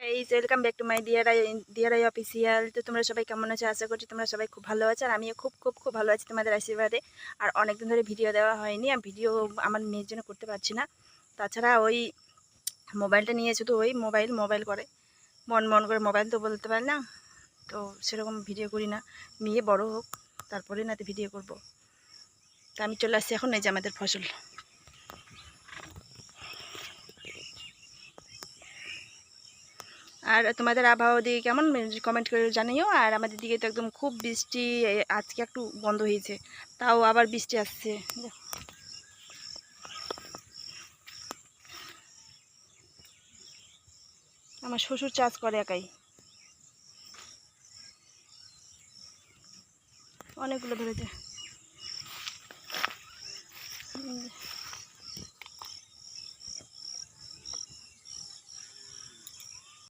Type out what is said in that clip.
এই welcome back to my dear I official. তো তোমরা সবাই কেমন আছো? আশা করছি তোমরা সবাই খুব ভালো আছো, আর আমিও খুব খুব খুব ভালো আছি তোমাদের আশীর্বাদে। আর অনেকদিন ধরে ভিডিও দেওয়া হয়নি, আর ভিডিও আমার মেয়ের জন্য করতে পারছি না। তাছাড়া ওই মোবাইলটা নিয়ে শুধু ওই মোবাইল মোবাইল করে, মন মন করে মোবাইল তো বলতে পারি না, তো সেরকম ভিডিও করি না। মেয়ে বড় হোক তারপরে না তো ভিডিও করব। তা আমি চলে আসছি এখন, এই যে আমাদের ফসল। আর তোমাদের আবহাওয়া দিকে কেমন কমেন্ট করে জানিও। আর আমাদের দিকে তো একদম খুব বৃষ্টি, আজকে একটু বন্ধ হয়েছে, তাও আবার বৃষ্টি আসছে। আমার শ্বশুর চাষ করে একাই, অনেকগুলো ধরেছে।